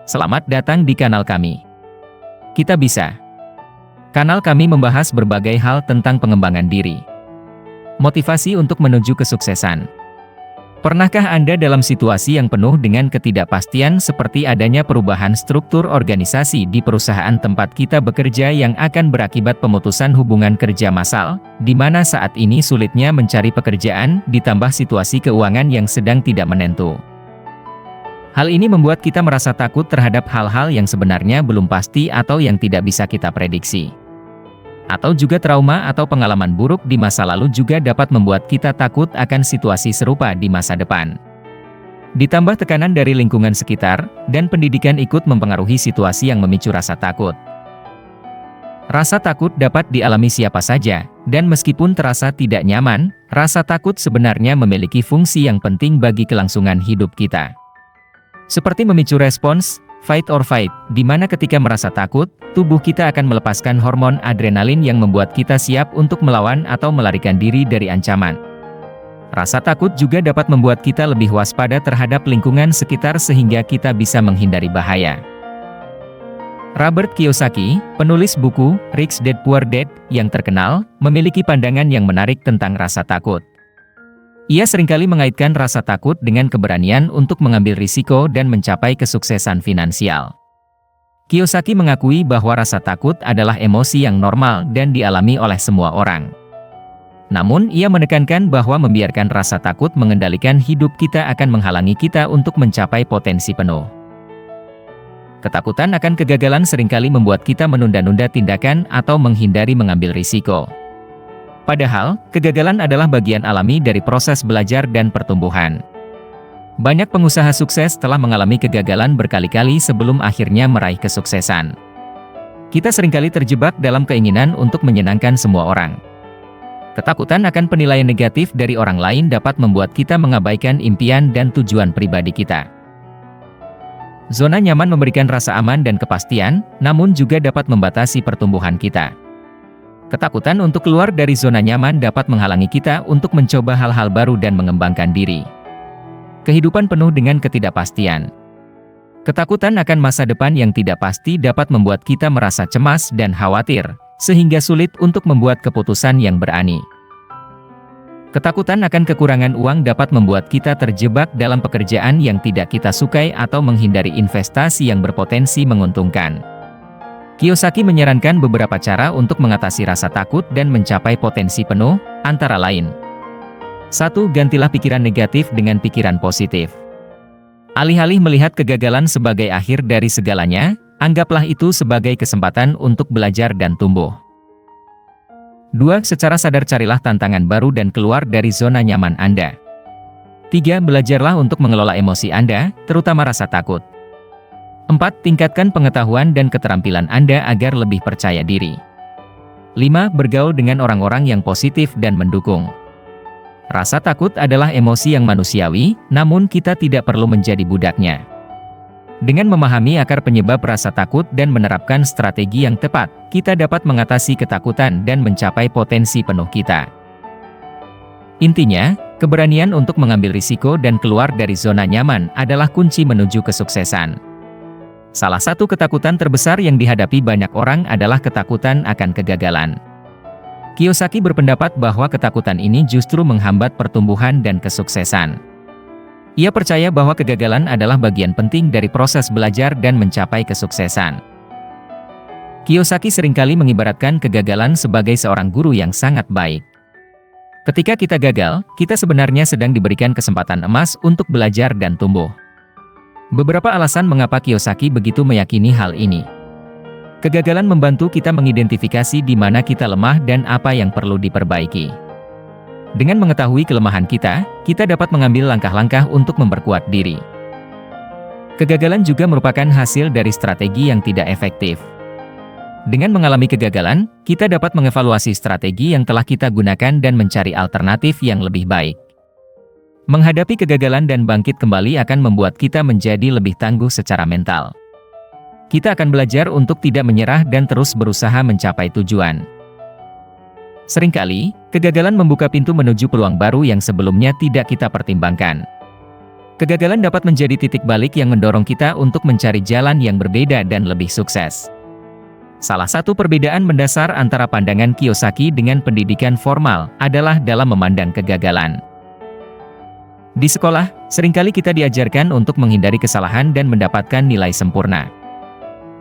Selamat datang di kanal kami. Kita Bisa. Kanal kami membahas berbagai hal tentang pengembangan diri, motivasi untuk menuju kesuksesan. Pernahkah Anda dalam situasi yang penuh dengan ketidakpastian seperti adanya perubahan struktur organisasi di perusahaan tempat kita bekerja yang akan berakibat pemutusan hubungan kerja massal, di mana saat ini sulitnya mencari pekerjaan, ditambah situasi keuangan yang sedang tidak menentu? Hal ini membuat kita merasa takut terhadap hal-hal yang sebenarnya belum pasti atau yang tidak bisa kita prediksi. Atau juga trauma atau pengalaman buruk di masa lalu juga dapat membuat kita takut akan situasi serupa di masa depan. Ditambah tekanan dari lingkungan sekitar, dan pendidikan ikut mempengaruhi situasi yang memicu rasa takut. Rasa takut dapat dialami siapa saja, dan meskipun terasa tidak nyaman, rasa takut sebenarnya memiliki fungsi yang penting bagi kelangsungan hidup kita. Seperti memicu respons fight or flight, di mana ketika merasa takut, tubuh kita akan melepaskan hormon adrenalin yang membuat kita siap untuk melawan atau melarikan diri dari ancaman. Rasa takut juga dapat membuat kita lebih waspada terhadap lingkungan sekitar sehingga kita bisa menghindari bahaya. Robert Kiyosaki, penulis buku Rich Dad Poor Dad yang terkenal, memiliki pandangan yang menarik tentang rasa takut. Ia seringkali mengaitkan rasa takut dengan keberanian untuk mengambil risiko dan mencapai kesuksesan finansial. Kiyosaki mengakui bahwa rasa takut adalah emosi yang normal dan dialami oleh semua orang. Namun, ia menekankan bahwa membiarkan rasa takut mengendalikan hidup kita akan menghalangi kita untuk mencapai potensi penuh. Ketakutan akan kegagalan seringkali membuat kita menunda-nunda tindakan atau menghindari mengambil risiko. Padahal, kegagalan adalah bagian alami dari proses belajar dan pertumbuhan. Banyak pengusaha sukses telah mengalami kegagalan berkali-kali sebelum akhirnya meraih kesuksesan. Kita seringkali terjebak dalam keinginan untuk menyenangkan semua orang. Ketakutan akan penilaian negatif dari orang lain dapat membuat kita mengabaikan impian dan tujuan pribadi kita. Zona nyaman memberikan rasa aman dan kepastian, namun juga dapat membatasi pertumbuhan kita. Ketakutan untuk keluar dari zona nyaman dapat menghalangi kita untuk mencoba hal-hal baru dan mengembangkan diri. Kehidupan penuh dengan ketidakpastian. Ketakutan akan masa depan yang tidak pasti dapat membuat kita merasa cemas dan khawatir, sehingga sulit untuk membuat keputusan yang berani. Ketakutan akan kekurangan uang dapat membuat kita terjebak dalam pekerjaan yang tidak kita sukai atau menghindari investasi yang berpotensi menguntungkan. Kiyosaki menyarankan beberapa cara untuk mengatasi rasa takut dan mencapai potensi penuh, antara lain. 1. Gantilah pikiran negatif dengan pikiran positif. Alih-alih melihat kegagalan sebagai akhir dari segalanya, anggaplah itu sebagai kesempatan untuk belajar dan tumbuh. 2. Secara sadar carilah tantangan baru dan keluar dari zona nyaman Anda. 3. Belajarlah untuk mengelola emosi Anda, terutama rasa takut. 4. Tingkatkan pengetahuan dan keterampilan Anda agar lebih percaya diri. 5. Bergaul dengan orang-orang yang positif dan mendukung. Rasa takut adalah emosi yang manusiawi, namun kita tidak perlu menjadi budaknya. Dengan memahami akar penyebab rasa takut dan menerapkan strategi yang tepat, kita dapat mengatasi ketakutan dan mencapai potensi penuh kita. Intinya, keberanian untuk mengambil risiko dan keluar dari zona nyaman adalah kunci menuju kesuksesan. Salah satu ketakutan terbesar yang dihadapi banyak orang adalah ketakutan akan kegagalan. Kiyosaki berpendapat bahwa ketakutan ini justru menghambat pertumbuhan dan kesuksesan. Ia percaya bahwa kegagalan adalah bagian penting dari proses belajar dan mencapai kesuksesan. Kiyosaki seringkali mengibaratkan kegagalan sebagai seorang guru yang sangat baik. Ketika kita gagal, kita sebenarnya sedang diberikan kesempatan emas untuk belajar dan tumbuh. Beberapa alasan mengapa Kiyosaki begitu meyakini hal ini. Kegagalan membantu kita mengidentifikasi di mana kita lemah dan apa yang perlu diperbaiki. Dengan mengetahui kelemahan kita, kita dapat mengambil langkah-langkah untuk memperkuat diri. Kegagalan juga merupakan hasil dari strategi yang tidak efektif. Dengan mengalami kegagalan, kita dapat mengevaluasi strategi yang telah kita gunakan dan mencari alternatif yang lebih baik. Menghadapi kegagalan dan bangkit kembali akan membuat kita menjadi lebih tangguh secara mental. Kita akan belajar untuk tidak menyerah dan terus berusaha mencapai tujuan. Seringkali, kegagalan membuka pintu menuju peluang baru yang sebelumnya tidak kita pertimbangkan. Kegagalan dapat menjadi titik balik yang mendorong kita untuk mencari jalan yang berbeda dan lebih sukses. Salah satu perbedaan mendasar antara pandangan Kiyosaki dengan pendidikan formal adalah dalam memandang kegagalan. Di sekolah, seringkali kita diajarkan untuk menghindari kesalahan dan mendapatkan nilai sempurna.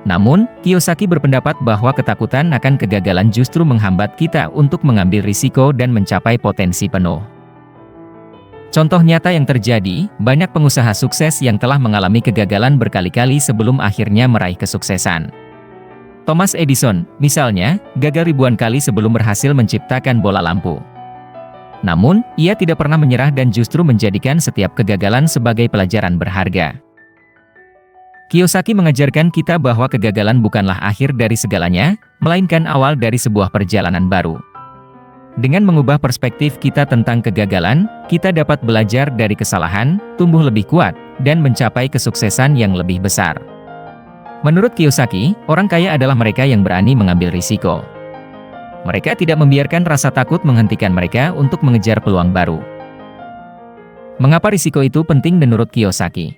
Namun, Kiyosaki berpendapat bahwa ketakutan akan kegagalan justru menghambat kita untuk mengambil risiko dan mencapai potensi penuh. Contoh nyata yang terjadi, banyak pengusaha sukses yang telah mengalami kegagalan berkali-kali sebelum akhirnya meraih kesuksesan. Thomas Edison, misalnya, gagal ribuan kali sebelum berhasil menciptakan bola lampu. Namun, ia tidak pernah menyerah dan justru menjadikan setiap kegagalan sebagai pelajaran berharga. Kiyosaki mengajarkan kita bahwa kegagalan bukanlah akhir dari segalanya, melainkan awal dari sebuah perjalanan baru. Dengan mengubah perspektif kita tentang kegagalan, kita dapat belajar dari kesalahan, tumbuh lebih kuat, dan mencapai kesuksesan yang lebih besar. Menurut Kiyosaki, orang kaya adalah mereka yang berani mengambil risiko. Mereka tidak membiarkan rasa takut menghentikan mereka untuk mengejar peluang baru. Mengapa risiko itu penting menurut Kiyosaki?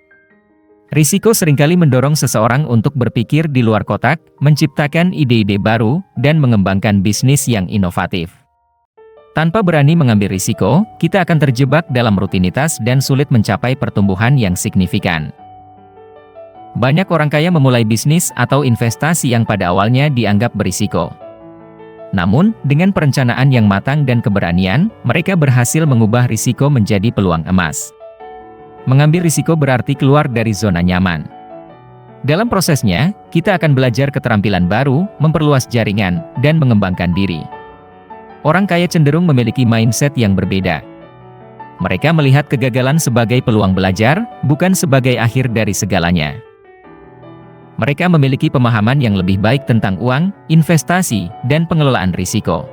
Risiko seringkali mendorong seseorang untuk berpikir di luar kotak, menciptakan ide-ide baru, dan mengembangkan bisnis yang inovatif. Tanpa berani mengambil risiko, kita akan terjebak dalam rutinitas dan sulit mencapai pertumbuhan yang signifikan. Banyak orang kaya memulai bisnis atau investasi yang pada awalnya dianggap berisiko. Namun, dengan perencanaan yang matang dan keberanian, mereka berhasil mengubah risiko menjadi peluang emas. Mengambil risiko berarti keluar dari zona nyaman. Dalam prosesnya, kita akan belajar keterampilan baru, memperluas jaringan, dan mengembangkan diri. Orang kaya cenderung memiliki mindset yang berbeda. Mereka melihat kegagalan sebagai peluang belajar, bukan sebagai akhir dari segalanya. Mereka memiliki pemahaman yang lebih baik tentang uang, investasi, dan pengelolaan risiko.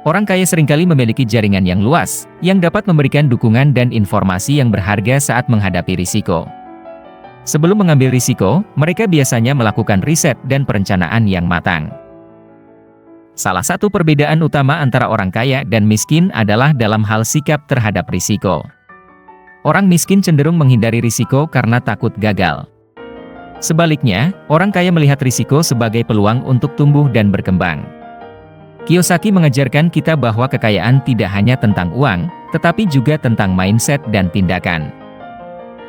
Orang kaya seringkali memiliki jaringan yang luas, yang dapat memberikan dukungan dan informasi yang berharga saat menghadapi risiko. Sebelum mengambil risiko, mereka biasanya melakukan riset dan perencanaan yang matang. Salah satu perbedaan utama antara orang kaya dan miskin adalah dalam hal sikap terhadap risiko. Orang miskin cenderung menghindari risiko karena takut gagal. Sebaliknya, orang kaya melihat risiko sebagai peluang untuk tumbuh dan berkembang. Kiyosaki mengajarkan kita bahwa kekayaan tidak hanya tentang uang, tetapi juga tentang mindset dan tindakan.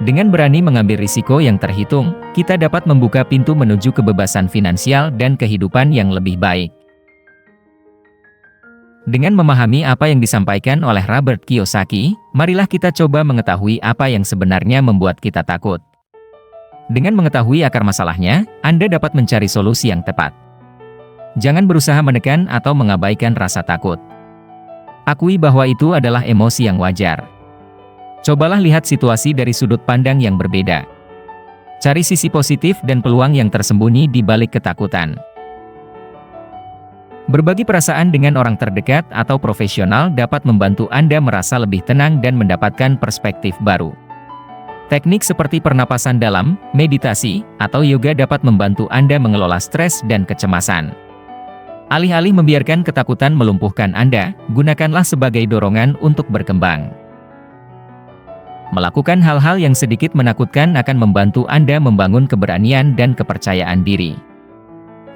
Dengan berani mengambil risiko yang terhitung, kita dapat membuka pintu menuju kebebasan finansial dan kehidupan yang lebih baik. Dengan memahami apa yang disampaikan oleh Robert Kiyosaki, marilah kita coba mengetahui apa yang sebenarnya membuat kita takut. Dengan mengetahui akar masalahnya, Anda dapat mencari solusi yang tepat. Jangan berusaha menekan atau mengabaikan rasa takut. Akui bahwa itu adalah emosi yang wajar. Cobalah lihat situasi dari sudut pandang yang berbeda. Cari sisi positif dan peluang yang tersembunyi di balik ketakutan. Berbagi perasaan dengan orang terdekat atau profesional dapat membantu Anda merasa lebih tenang dan mendapatkan perspektif baru. Teknik seperti pernapasan dalam, meditasi, atau yoga dapat membantu Anda mengelola stres dan kecemasan. Alih-alih membiarkan ketakutan melumpuhkan Anda, gunakanlah sebagai dorongan untuk berkembang. Melakukan hal-hal yang sedikit menakutkan akan membantu Anda membangun keberanian dan kepercayaan diri.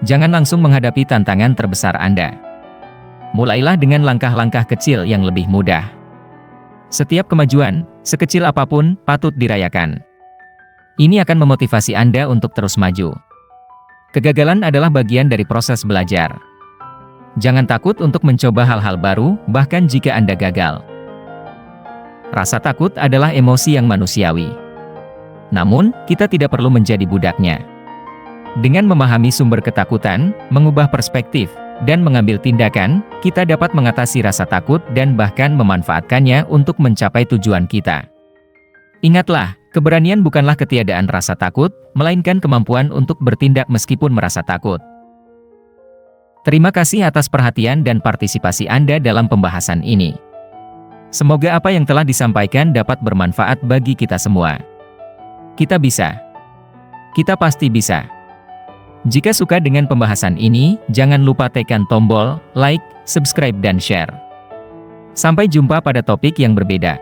Jangan langsung menghadapi tantangan terbesar Anda. Mulailah dengan langkah-langkah kecil yang lebih mudah. Setiap kemajuan, sekecil apapun, patut dirayakan. Ini akan memotivasi Anda untuk terus maju. Kegagalan adalah bagian dari proses belajar. Jangan takut untuk mencoba hal-hal baru, bahkan jika Anda gagal. Rasa takut adalah emosi yang manusiawi. Namun, kita tidak perlu menjadi budaknya. Dengan memahami sumber ketakutan, mengubah perspektif, dan mengambil tindakan, kita dapat mengatasi rasa takut dan bahkan memanfaatkannya untuk mencapai tujuan kita. Ingatlah, keberanian bukanlah ketiadaan rasa takut, melainkan kemampuan untuk bertindak meskipun merasa takut. Terima kasih atas perhatian dan partisipasi Anda dalam pembahasan ini. Semoga apa yang telah disampaikan dapat bermanfaat bagi kita semua. Kita bisa. Kita pasti bisa. Jika suka dengan pembahasan ini, jangan lupa tekan tombol like, subscribe dan share. Sampai jumpa pada topik yang berbeda.